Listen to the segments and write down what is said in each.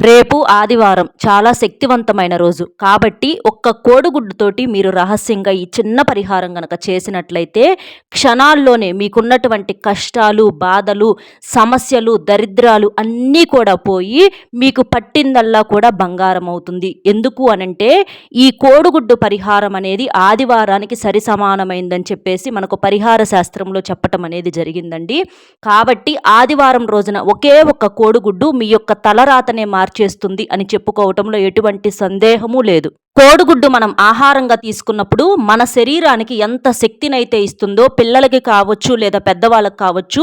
రేపు ఆదివారం చాలా శక్తివంతమైన రోజు కాబట్టి ఒక్క కోడిగుడ్డుతోటి మీరు రహస్యంగా ఈ చిన్న పరిహారం గనక చేసినట్లయితే క్షణాల్లోనే మీకున్నటువంటి కష్టాలు, బాధలు, సమస్యలు, దరిద్రాలు అన్నీ కూడా పోయి మీకు పట్టిందల్లా కూడా బంగారం అవుతుంది. ఎందుకు అనంటే ఈ కోడిగుడ్డు పరిహారం అనేది ఆదివారానికి సరి సమానమైందని చెప్పేసి మనకు పరిహార శాస్త్రంలో చెప్పటం అనేది జరిగిందండి. కాబట్టి ఆదివారం రోజున ఒకే ఒక్క కోడిగుడ్డు మీ యొక్క తలరాతనే మార్చేస్తుంది అని చెప్పుకోవటంలో ఎటువంటి సందేహము లేదు. కోడిగుడ్డు మనం ఆహారంగా తీసుకున్నప్పుడు మన శరీరానికి ఎంత శక్తినైతే ఇస్తుందో పిల్లలకి కావచ్చు లేదా పెద్దవాళ్ళకి కావచ్చు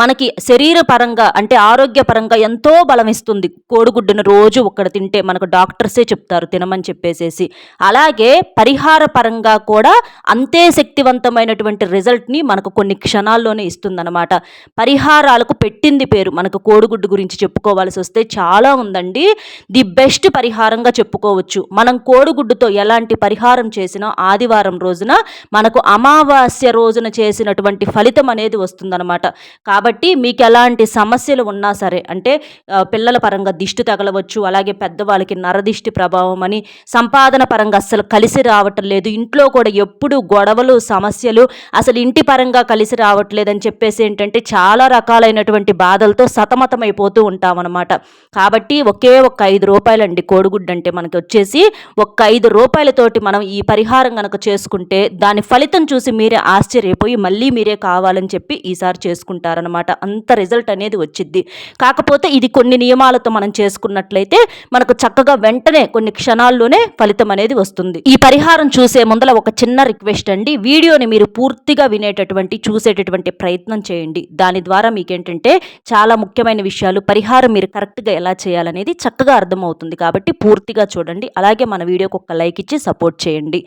మనకి శరీర పరంగా అంటే ఆరోగ్యపరంగా ఎంతో బలం ఇస్తుంది. కోడిగుడ్డును రోజు ఒక్కటి తింటే మనకు డాక్టర్సే చెప్తారు తినమని చెప్పేసేసి. అలాగే పరిహార పరంగా కూడా అంతే శక్తివంతమైనటువంటి రిజల్ట్ని మనకు కొన్ని క్షణాల్లోనే ఇస్తుందన్నమాట. పరిహారాలకు పెట్టింది పేరు. మనకు కోడిగుడ్డు గురించి చెప్పుకోవాల్సి వస్తే చాలా ఉందండి. ది బెస్ట్ పరిహారంగా చెప్పుకోవచ్చు. మనం కోడిగుడ్డుతో ఎలాంటి పరిహారం చేసినా ఆదివారం రోజున మనకు అమావాస్య రోజున చేసినటువంటి ఫలితం అనేది వస్తుందన్నమాట. కాబట్టి మీకు ఎలాంటి సమస్యలు ఉన్నా సరే అంటే పిల్లల పరంగా దిష్టి తగలవచ్చు, అలాగే పెద్దవాళ్ళకి నరదిష్టి ప్రభావం అని, సంపాదన పరంగా అస్సలు కలిసి రావటం లేదు, ఇంట్లో కూడా ఎప్పుడు గొడవలు సమస్యలు, అసలు ఇంటి పరంగా కలిసి రావట్లేదని చెప్పేసి ఏంటంటే చాలా రకాలైనటువంటి బాధలతో సతమతమైపోతూ ఉంటామన్నమాట. కాబట్టి ఒకే ఒక్క ₹5 అండి కోడిగుడ్డు అంటే మనకి వచ్చేసి ఒక్క ₹5తోటి మనం ఈ పరిహారం కనుక చేసుకుంటే దాని ఫలితం చూసి మీరే ఆశ్చర్యపోయి మళ్ళీ మీరే కావాలని చెప్పి ఈసారి చేసుకుంటారనమాట. అంత రిజల్ట్ అనేది వచ్చిద్ది. కాకపోతే ఇది కొన్ని నియమాలతో మనం చేసుకున్నట్లయితే మనకు చక్కగా వెంటనే కొన్ని క్షణాల్లోనే ఫలితం అనేది వస్తుంది. ఈ పరిహారం చూసే ముందల ఒక చిన్న రిక్వెస్ట్ అండి, వీడియోని మీరు పూర్తిగా వినేటటువంటి చూసేటటువంటి ప్రయత్నం చేయండి. దాని ద్వారా మీకేంటంటే చాలా ముఖ్యమైన విషయాలు పరిహారం మీరు కరెక్ట్గా ఎలా చేయాలనేది చక్కగా అర్థమవుతుంది. కాబట్టి పూర్తిగా చూడండి. అలాగే మన వీడియోకి ఒక లైక్ ఇచ్చి సపోర్ట్ చేయండి.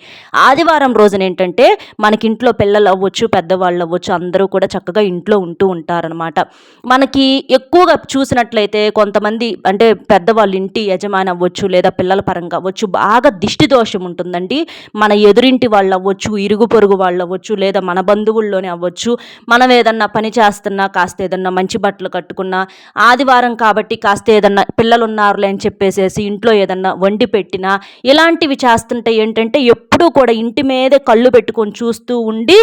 ఆదివారం రోజున ఏంటంటే మనకి ఇంట్లో పిల్లలు అవ్వచ్చు, పెద్దవాళ్ళు అవ్వచ్చు, అందరూ కూడా చక్కగా ఇంట్లో ఉంటూ ఉంటారనమాట. మనకి ఎక్కువగా చూసినట్లయితే కొంతమంది అంటే పెద్దవాళ్ళు ఇంటి యజమాని అవ్వచ్చు లేదా పిల్లల పరంగా అవ్వచ్చు బాగా దిష్టి దోషం ఉంటుందండి. మన ఎదురింటి వాళ్ళు అవ్వచ్చు, ఇరుగు పొరుగు వాళ్ళు అవ్వచ్చు, లేదా మన బంధువుల్లోనే అవ్వచ్చు. మనం ఏదన్నా పని చేస్తున్నా కాస్త ఏదన్నా మంచి బట్టలు కట్టుకున్నా ఆదివారం కాబట్టి కాస్త ఏదన్నా పిల్లలు ఉన్నారులే అని చెప్పేసేసి ఇంట్లో ఏదన్నా వండి పెట్టినా ఇలాంటివి చేస్తుంటే ఏంటంటే ఎప్పుడూ కూడా ఇంటి మీదే కళ్ళు పెట్టుకొని చూస్తూ ఉండి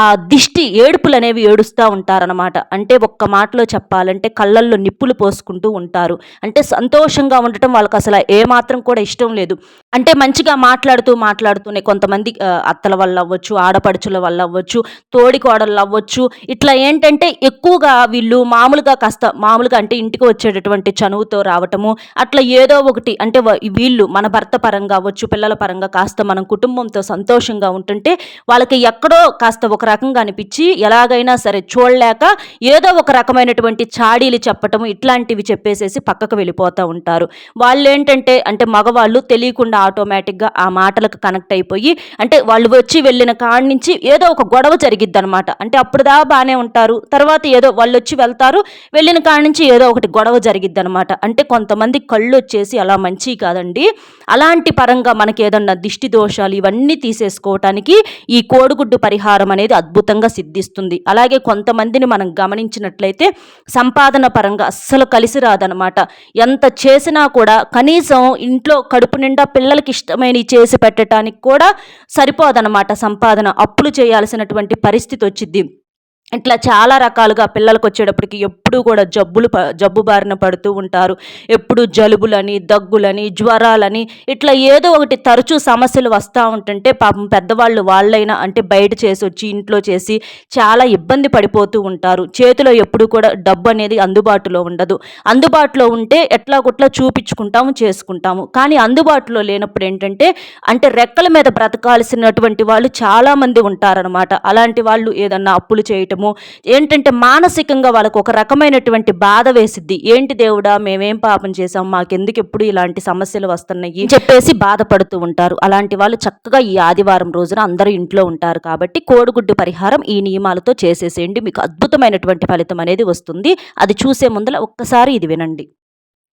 ఆ దిష్టి ఏడుపులు అనేవి ఏడుస్తూ ఉంటారనమాట. అంటే ఒక్క మాటలో చెప్పాలంటే కళ్ళల్లో నిప్పులు పోసుకుంటూ ఉంటారు. అంటే సంతోషంగా ఉండటం వాళ్ళకి అసలు ఏమాత్రం కూడా ఇష్టం లేదు. అంటే మంచిగా మాట్లాడుతూనే కొంతమంది అత్తల వల్ల అవ్వచ్చు, ఆడపడుచుల వల్ల అవ్వచ్చు, తోడి కోడళ్ళు అవ్వచ్చు, ఇట్లా ఏంటంటే ఎక్కువగా వీళ్ళు మామూలుగా అంటే ఇంటికి వచ్చేటటువంటి చనువుతో రావటము అట్లా ఏదో ఒకటి అంటే వీళ్ళు మన భర్త పరంగా అవ్వచ్చు, పిల్లల పరంగా కాస్త మనం కుటుంబంతో సంతోషంగా ఉంటుంటే వాళ్ళకి ఎక్కడో కాస్త ఒక రకంగా అనిపించి ఎలాగైనా సరే చూడలేక ఏదో ఒక రకమైనటువంటి చాడీలు చెప్పటము ఇట్లాంటివి చెప్పేసేసి పక్కకు వెళ్ళిపోతూ ఉంటారు. వాళ్ళు ఏంటంటే అంటే మగవాళ్ళు తెలియకుండా ఆటోమేటిక్గా ఆ మాటలకు కనెక్ట్ అయిపోయి అంటే వాళ్ళు వచ్చి వెళ్ళిన కాడి నుంచి ఏదో ఒక గొడవ జరిగిద్ది అనమాట. అంటే అప్పుడుదా బాగానే ఉంటారు, తర్వాత ఏదో వాళ్ళు వచ్చి వెళ్తారు, వెళ్ళిన కాడి నుంచి ఏదో ఒకటి గొడవ జరిగిద్ది అనమాట. అంటే కొంతమంది కళ్ళు వచ్చేసి అలా మంచి కాదండి. అలాంటి పరంగా మనకి ఏదన్నా దిష్టి దోషాలు ఇవన్నీ తీసేసుకోవటానికి ఈ కోడిగుడ్డు పరిహారం అనేది అద్భుతంగా సిద్ధిస్తుంది. అలాగే కొంతమందిని మనం గమనించినట్లయితే సంపాదన పరంగా అస్సలు కలిసి రాదనమాట. ఎంత చేసినా కూడా కనీసం ఇంట్లో కడుపు నిండా పిల్లలకి ఇష్టమైనవి చేసి పెట్టడానికి కూడా సరిపోదనమాట సంపాదన. అప్పులు చేయాల్సినటువంటి పరిస్థితి వచ్చింది. ఇట్లా చాలా రకాలుగా పిల్లలకు వచ్చేటప్పటికి ఎప్పుడూ కూడా జబ్బు బారిన పడుతూ ఉంటారు. ఎప్పుడు జలుబులని, దగ్గులని, జ్వరాలని ఇట్లా ఏదో ఒకటి తరచూ సమస్యలు వస్తూ ఉంటుంటే పాపం పెద్దవాళ్ళు వాళ్ళైనా అంటే బయట చేసి వచ్చి ఇంట్లో చేసి చాలా ఇబ్బంది పడిపోతూ ఉంటారు. చేతిలో ఎప్పుడు కూడా డబ్బు అనేది అందుబాటులో ఉండదు. అందుబాటులో ఉంటే ఎట్లాగొట్లా చూపించుకుంటాము, చేసుకుంటాము. కానీ అందుబాటులో లేనప్పుడు ఏంటంటే అంటే రెక్కల మీద బ్రతకాల్సినటువంటి వాళ్ళు చాలామంది ఉంటారనమాట. అలాంటి వాళ్ళు ఏదన్నా అప్పులు చేయటం ఏంటంటే మానసికంగా వాళ్ళకు ఒక రకమైనటువంటి బాధ వేసిద్ది. ఏంటి దేవుడా మేమేం పాపం చేసాం, మాకెందుకు ఎప్పుడు ఇలాంటి సమస్యలు వస్తున్నాయి చెప్పేసి బాధపడుతూ ఉంటారు. అలాంటి వాళ్ళు చక్కగా ఈ ఆదివారం రోజున అందరూ ఇంట్లో ఉంటారు కాబట్టి కోడిగుడ్డు పరిహారం ఈ నియమాలతో చేసేసేయండి. మీకు అద్భుతమైనటువంటి ఫలితం అనేది వస్తుంది. అది చూసే ముందర ఒక్కసారి ఇది వినండి.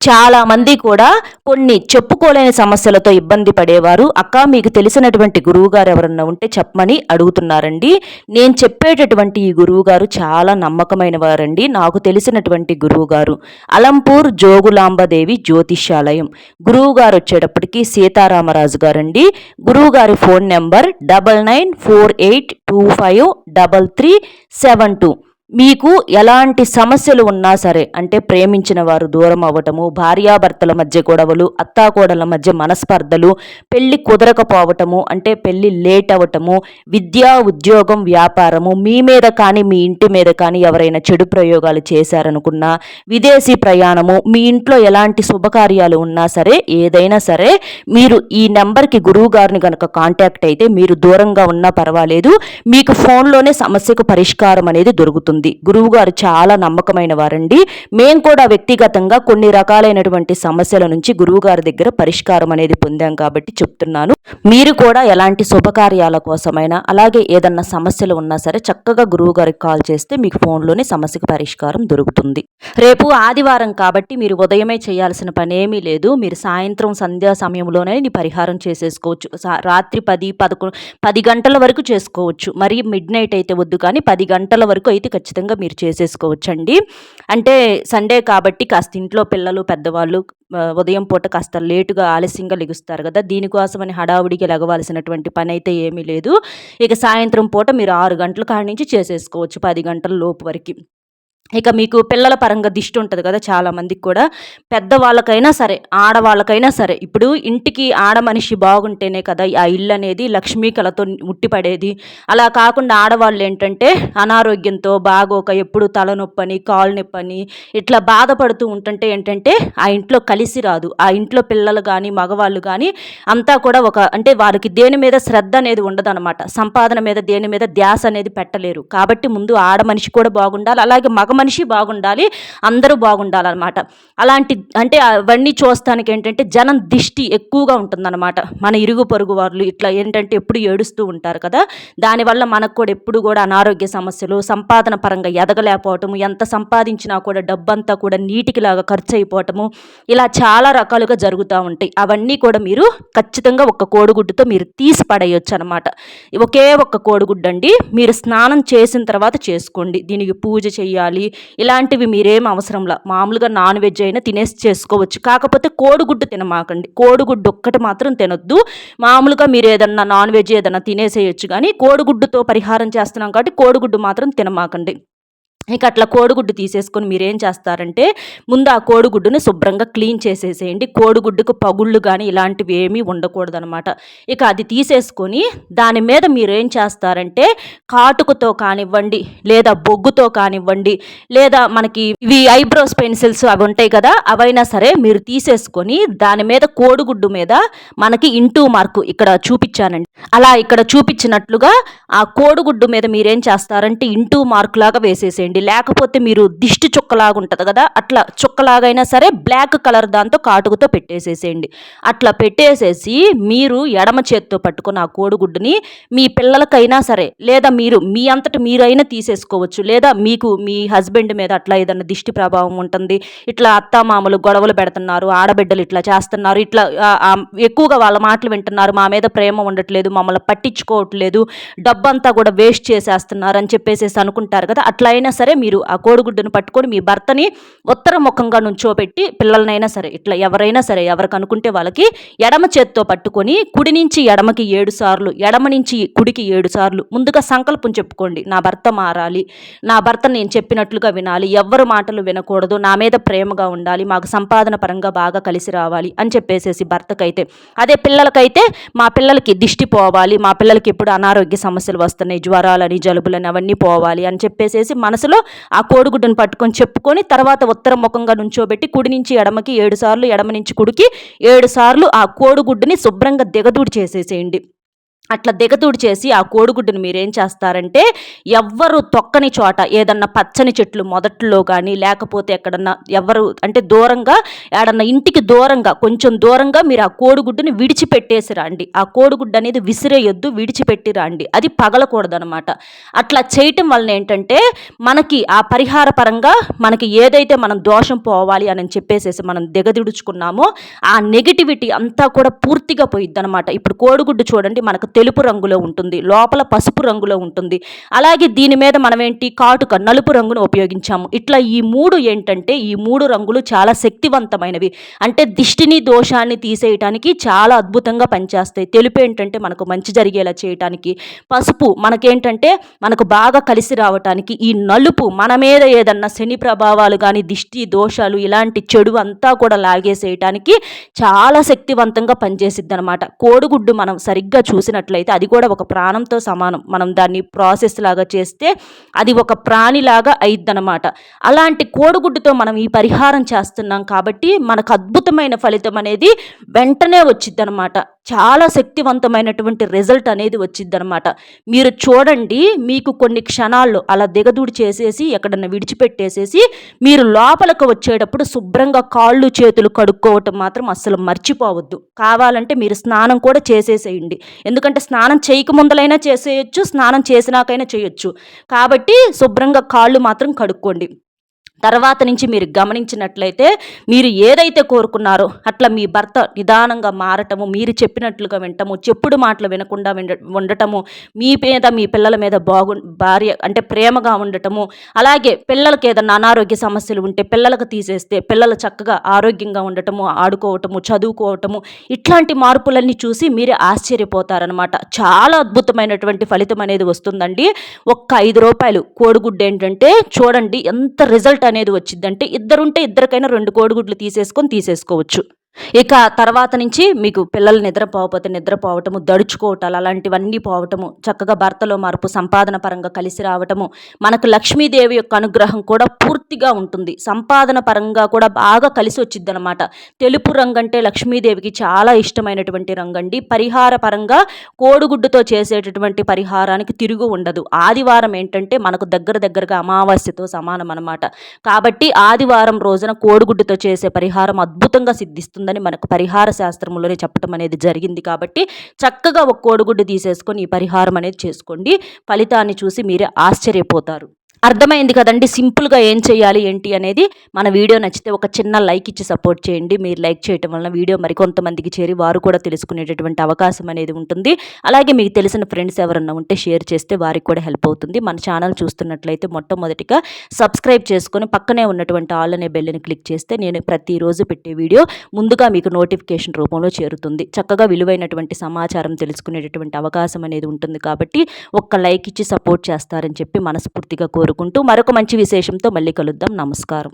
చాలామంది కూడా కొన్ని చెప్పుకోలేని సమస్యలతో ఇబ్బంది పడేవారు. అక్క మీకు తెలిసినటువంటి గురువుగారు ఎవరన్నా ఉంటే చెప్పమని అడుగుతున్నారండి. నేను చెప్పేటటువంటి ఈ గురువుగారు చాలా నమ్మకమైన వారండి. నాకు తెలిసినటువంటి గురువుగారు అలంపూర్ జోగులాంబదేవి జ్యోతిష్యాలయం. గురువుగారు వచ్చేటప్పటికి సీతారామరాజు గారండి. గురువుగారి ఫోన్ నెంబర్ 9948253372. మీకు ఎలాంటి సమస్యలు ఉన్నా సరే, అంటే ప్రేమించిన వారు దూరం అవ్వటము, భార్యాభర్తల మధ్య గొడవలు, అత్తాకోడల మధ్య మనస్పర్ధలు, పెళ్లి కుదరకపోవటము, అంటే పెళ్లి లేట్ అవ్వటము, విద్య, ఉద్యోగం, వ్యాపారము, మీ మీద కానీ మీ ఇంటి మీద కానీ ఎవరైనా చెడు ప్రయోగాలు చేశారనుకున్నా, విదేశీ ప్రయాణము, మీ ఇంట్లో ఎలాంటి శుభకార్యాలు ఉన్నా సరే, ఏదైనా సరే మీరు ఈ నెంబర్కి గురువుగారిని కనుక కాంటాక్ట్ అయితే మీరు దూరంగా ఉన్నా పర్వాలేదు, మీకు ఫోన్లోనే సమస్యకు పరిష్కారం అనేది దొరుకుతుంది. గురువుగారు చాలా నమ్మకమైన వారండి. మేము కూడా వ్యక్తిగతంగా కొన్ని రకాలైనటువంటి సమస్యల నుంచి గురువుగారి దగ్గర పరిష్కారం అనేది పొందాం కాబట్టి చెప్తున్నాను. మీరు కూడా ఎలాంటి శుభకార్యాల కోసమైనా, అలాగే ఏదన్నా సమస్యలు ఉన్నా సరే చక్కగా గురువుగారికి కాల్ చేస్తే మీకు ఫోన్లోనే సమస్యకు పరిష్కారం దొరుకుతుంది. రేపు ఆదివారం కాబట్టి మీరు ఉదయమే చేయాల్సిన పని ఏమీ లేదు. మీరు సాయంత్రం సంధ్యా సమయంలోనే పరిహారం చేసేసుకోవచ్చు. రాత్రి 10 గంటల వరకు చేసుకోవచ్చు. మరి మిడ్ నైట్ అయితే వద్దు, కానీ 10 గంటల వరకు అయితే ఖచ్చితంగా మీరు చేసేసుకోవచ్చండి. అంటే సండే కాబట్టి కాస్త ఇంట్లో పిల్లలు పెద్దవాళ్ళు ఉదయం పూట కాస్త లేటుగా ఆలస్యంగా లెగుస్తారు కదా, దీనికోసమని హడావుడికి లెగవలసినటువంటి పని అయితే ఏమీ లేదు. ఇక సాయంత్రం పూట మీరు 6 గంటల కాడి నుంచి చేసేసుకోవచ్చు, 10 గంటల లోపు వరకు. ఇక మీకు పిల్లల పరంగా దిష్టి ఉంటుంది కదా చాలామందికి కూడా, పెద్దవాళ్ళకైనా సరే ఆడవాళ్ళకైనా సరే, ఇప్పుడు ఇంటికి ఆడ మనిషి బాగుంటేనే కదా ఆ ఇల్లు అనేది లక్ష్మీ కళతో ఉట్టిపడేది. అలా కాకుండా ఆడవాళ్ళు ఏంటంటే అనారోగ్యంతో బాగోక ఎప్పుడు తలనొప్పని, కాలు నొప్పని ఇట్లా బాధపడుతూ ఉంటుంటే ఏంటంటే ఆ ఇంట్లో కలిసి రాదు. ఆ ఇంట్లో పిల్లలు కానీ మగవాళ్ళు కానీ అంతా కూడా అంటే వారికి దేని మీద శ్రద్ధ అనేది ఉండదన్నమాట. సంపాదన మీద దేని మీద ధ్యాస అనేది పెట్టలేరు. కాబట్టి ముందు ఆడ మనిషి కూడా బాగుండాలి, అలాగే మగ మనిషి బాగుండాలి, అందరూ బాగుండాలన్నమాట. అలాంటి అంటే అవన్నీ చూస్తానికి ఏంటంటే జనం దిష్టి ఎక్కువగా ఉంటుందన్నమాట. మన ఇరుగు పొరుగు వాళ్ళు ఇట్లా ఏంటంటే ఎప్పుడు ఏడుస్తూ ఉంటారు కదా, దానివల్ల మనకు కూడా ఎప్పుడు కూడా అనారోగ్య సమస్యలు, సంపాదన పరంగా ఎదగలేకపోవటము, ఎంత సంపాదించినా కూడా డబ్బంతా కూడా నీటికిలాగా ఖర్చు అయిపోవటము, ఇలా చాలా రకాలుగా జరుగుతూ ఉంటాయి. అవన్నీ కూడా మీరు ఖచ్చితంగా ఒక కోడిగుడ్డుతో మీరు తీసి పడేయచ్చు అనమాట. ఒకే ఒక్క కోడిగుడ్డు అండి. మీరు స్నానం చేసిన తర్వాత చేసుకోండి. దీనికి పూజ చేయాలి ఇలాంటివి మీరేం అవసరంలా, మామూలుగా నాన్ వెజ్ అయినా తినేసి చేసుకోవచ్చు. కాకపోతే కోడిగుడ్డు తినమాకండి. కోడిగుడ్డు ఒక్కటి మాత్రం తినొద్దు. మామూలుగా మీరు ఏదన్నా నాన్ వెజ్ ఏదన్నా తినేసేయచ్చు, కానీ కోడిగుడ్డుతో పరిహారం చేస్తున్నాం కాబట్టి కోడిగుడ్డు మాత్రం తినమాకండి. ఇక అట్లా కోడిగుడ్డు తీసేసుకొని మీరేం చేస్తారంటే ముందు ఆ కోడిగుడ్డుని శుభ్రంగా క్లీన్ చేసేసేయండి. కోడిగుడ్డుకు పగుళ్ళు కానీ ఇలాంటివి ఏమీ ఉండకూడదు అనమాట. ఇక అది తీసేసుకొని దాని మీద మీరేం చేస్తారంటే కాటుకతో కానివ్వండి, లేదా బొగ్గుతో కానివ్వండి, లేదా మనకి ఇవి ఐబ్రోస్ పెన్సిల్స్ అవి ఉంటాయి కదా, అవైనా సరే మీరు తీసేసుకొని దాని మీద కోడిగుడ్డు మీద మనకి ఇంటూ మార్కు ఇక్కడ చూపించానండి, అలా ఇక్కడ చూపించినట్లుగా ఆ కోడిగుడ్డు మీద మీరేం చేస్తారంటే ఇంటూ మార్కు లాగా వేసేసేయండి. లేకపోతే మీరు దిష్టి చుక్కలాగా ఉంటుంది కదా, అట్లా చుక్కలాగైనా సరే బ్లాక్ కలర్ దాంతో కాటుకుతో పెట్టేసేసేయండి. అట్లా పెట్టేసేసి మీరు ఎడమ చేత్తో పట్టుకుని ఆ కోడిగుడ్డుని మీ పిల్లలకైనా సరే, లేదా మీరు మీ అంతట మీరైనా తీసేసుకోవచ్చు, లేదా మీకు మీ హస్బెండ్ మీద అట్లా ఏదన్నా దిష్టి ప్రభావం ఉంటుంది, ఇట్లా అత్తామామలు గొడవలు పెడుతున్నారు, ఆడబిడ్డలు ఇట్లా చేస్తున్నారు, ఇట్లా ఎక్కువగా వాళ్ళ మాటలు వింటున్నారు, మా మీద ప్రేమ ఉండట్లేదు, మమ్మల్ని పట్టించుకోవట్లేదు, డబ్బంతా కూడా వేస్ట్ చేసేస్తున్నారు అని చెప్పేసి అనుకుంటారు కదా, అట్లా అయినా సరే మీరు ఆ కోడిగుడ్డును పట్టుకొని మీ భర్తని ఉత్తర ముఖంగా నుంచోబెట్టి, పిల్లలనైనా సరే ఇట్లా ఎవరైనా సరే ఎవరికి అనుకుంటే వాళ్ళకి ఎడమ చేత్తో పట్టుకొని కుడి నుంచి ఎడమకి 7 సార్లు, ఎడమ నుంచి కుడికి 7 సార్లు ముందుగా సంకల్పం చెప్పుకోండి. నా భర్త మారాలి, నా భర్త నేను చెప్పినట్లుగా వినాలి, ఎవ్వరు మాటలు వినకూడదు, నా మీద ప్రేమగా ఉండాలి, మాకు సంపాదన పరంగా బాగా కలిసి రావాలి అని చెప్పేసేసి భర్తకైతే. అదే పిల్లలకైతే మా పిల్లలకి దిష్టి పోవాలి, మా పిల్లలకి ఎప్పుడు అనారోగ్య సమస్యలు వస్తున్నాయి, జ్వరాలని జలుబులని అవన్నీ పోవాలి అని చెప్పేసేసి మనసులో ఆ కోడిగుడ్డును పట్టుకొని చెప్పుకొని తర్వాత ఉత్తర ముఖంగా నుంచోబెట్టి కుడి నుంచి ఎడమకి 7 సార్లు, ఎడమ నుంచి కుడికి 7 సార్లు ఆ కోడిగుడ్డుని శుభ్రంగా దిగదూడి చేసేసేయండి. అట్లా దిగతూడి చేసి ఆ కోడిగుడ్డుని మీరేం చేస్తారంటే ఎవ్వరు తొక్కని చోట ఏదన్నా పచ్చని చెట్లు మొదట్లో కానీ లేకపోతే ఎక్కడన్నా ఎవరు అంటే దూరంగా ఏడన్నా ఇంటికి దూరంగా కొంచెం దూరంగా మీరు ఆ కోడిగుడ్డుని విడిచిపెట్టేసి రండి. ఆ కోడిగుడ్డు అనేది విసిరేయొద్దు, విడిచిపెట్టి రండి. అది పగలకూడదనమాట. అట్లా చేయటం వలన ఏంటంటే మనకి ఆ పరిహార పరంగా మనకి ఏదైతే మనం దోషం పోవాలి అని చెప్పేసేసి మనం దిగదిడుచుకున్నామో ఆ నెగిటివిటీ అంతా కూడా పూర్తిగా పోయిద్దనమాట. ఇప్పుడు కోడిగుడ్డు చూడండి మనకు తెలుపు రంగులో ఉంటుంది, లోపల పసుపు రంగులో ఉంటుంది. అలాగే దీని మీద మనం ఏంటి కాటుక నలుపు రంగును ఉపయోగించాము. ఇట్లా ఈ మూడు ఏంటంటే ఈ మూడు రంగులు చాలా శక్తివంతమైనవి. అంటే దిష్టిని దోషాన్ని తీసేయటానికి చాలా అద్భుతంగా పనిచేస్తాయి. తెలుపు ఏంటంటే మనకు మంచి జరిగేలా చేయటానికి, పసుపు మనకేంటంటే మనకు బాగా కలిసి రావటానికి, ఈ నలుపు మన మీద ఏదన్నా శని ప్రభావాలు కానీ దిష్టి దోషాలు ఇలాంటి చెడు అంతా కూడా లాగేసేయటానికి చాలా శక్తివంతంగా పనిచేసిద్ది అనమాట. కోడిగుడ్డు మనం సరిగ్గా చూసినట్లయితే అది కూడా ఒక ప్రాణంతో సమానం. మనం దాన్ని ప్రాసెస్ లాగా చేస్తే అది ఒక ప్రాణిలాగా అయిద్దనమాట. అలాంటి కోడిగుడ్డుతో మనం ఈ పరిహారం చేస్తున్నాం కాబట్టి మనకు అద్భుతమైన ఫలితం అనేది వెంటనే వచ్చిద్దనమాట. చాలా శక్తివంతమైనటువంటి రిజల్ట్ అనేది వచ్చిద్దనమాట. మీరు చూడండి, మీకు కొన్ని క్షణాల్లో అలా దిగదూడి చేసేసి ఎక్కడన్నా విడిచిపెట్టేసేసి మీరు లోపలికి వచ్చేటప్పుడు శుభ్రంగా కాళ్ళు చేతులు కడుక్కోవటం మాత్రం అస్సలు మర్చిపోవద్దు. కావాలంటే మీరు స్నానం కూడా చేసేసేయండి. ఎందుకంటే స్నానం చేయకముందలైనా చేసేయచ్చు, స్నానం చేసినాకైనా చేయొచ్చు. కాబట్టి శుభ్రంగా కాళ్ళు మాత్రం కడుక్కోండి. తర్వాత నుంచి మీరు గమనించినట్లయితే మీరు ఏదైతే కోరుకున్నారో అట్లా మీ భర్త నిదానంగా మారటము, మీరు చెప్పినట్లుగా వినటము, చెప్పుడు మాటలు వినకుండా ఉండటము, మీ మీద మీ పిల్లల మీద భార్య అంటే ప్రేమగా ఉండటము, అలాగే పిల్లలకి ఏదన్నా అనారోగ్య సమస్యలు ఉంటే పిల్లలకు తీసేస్తే పిల్లలు చక్కగా ఆరోగ్యంగా ఉండటము, ఆడుకోవటము, చదువుకోవటము, ఇట్లాంటి మార్పులన్నీ చూసి మీరే ఆశ్చర్యపోతారనమాట. చాలా అద్భుతమైనటువంటి ఫలితం అనేది వస్తుందండి. ఒక్క ₹5 కోడిగుడ్డు ఏంటంటే చూడండి ఎంత రిజల్ట్ అనేది వచ్చిందంటే ఇద్దరుంటే ఇద్దరికైనా 2 కోడిగుడ్లు తీసేసుకోవచ్చు. ఇక తర్వాత నుంచి మీకు పిల్లలు నిద్రపోకపోతే నిద్రపోవటము, దడుచుకోవటాలు అలాంటివన్నీ పోవటము, చక్కగా భర్తలో మార్పు, సంపాదన పరంగా కలిసి రావటము, మనకు లక్ష్మీదేవి యొక్క అనుగ్రహం కూడా పూర్తిగా ఉంటుంది. సంపాదన పరంగా కూడా బాగా కలిసి వచ్చిద్దనమాట. తెలుపు రంగు అంటే లక్ష్మీదేవికి చాలా ఇష్టమైనటువంటి రంగండి. పరిహార పరంగా కోడిగుడ్డుతో చేసేటటువంటి పరిహారానికి తిరుగు ఉండదు. ఆదివారం ఏంటంటే మనకు దగ్గరగా అమావాస్యతో సమానం అనమాట. కాబట్టి ఆదివారం రోజున కోడిగుడ్డుతో చేసే పరిహారం అద్భుతంగా సిద్ధిస్తుంది మనకు పరిహార శాస్త్రంలోనే చెప్పడం అనేది జరిగింది. కాబట్టి చక్కగా ఒక కోడిగుడ్డు తీసేసుకొని ఈ పరిహారం అనేది చేసుకోండి. ఫలితాన్ని చూసి మీరే ఆశ్చర్యపోతారు. అర్థమైంది కదండి సింపుల్గా ఏం చేయాలి ఏంటి అనేది. మన వీడియో నచ్చితే ఒక చిన్న లైక్ ఇచ్చి సపోర్ట్ చేయండి. మీరు లైక్ చేయడం వలన వీడియో మరికొంతమందికి చేరి వారు కూడా తెలుసుకునేటటువంటి అవకాశం అనేది ఉంటుంది. అలాగే మీకు తెలిసిన ఫ్రెండ్స్ ఎవరన్నా ఉంటే షేర్ చేస్తే వారికి కూడా హెల్ప్ అవుతుంది. మన ఛానల్ చూస్తున్నట్లయితే మొట్టమొదటిగా సబ్స్క్రైబ్ చేసుకొని పక్కనే ఉన్నటువంటి ఆల్ అనే బెల్ని క్లిక్ చేస్తే నేను ప్రతిరోజు పెట్టే వీడియో ముందుగా మీకు నోటిఫికేషన్ రూపంలో చేరుతుంది. చక్కగా విలువైనటువంటి సమాచారం తెలుసుకునేటటువంటి అవకాశం అనేది ఉంటుంది. కాబట్టి ఒక్క లైక్ ఇచ్చి సపోర్ట్ చేస్తారని చెప్పి మనస్ఫూర్తిగా కోరుకుంటూ మరొక మంచి విశేషంతో మళ్ళీ కలుద్దాం. నమస్కారం.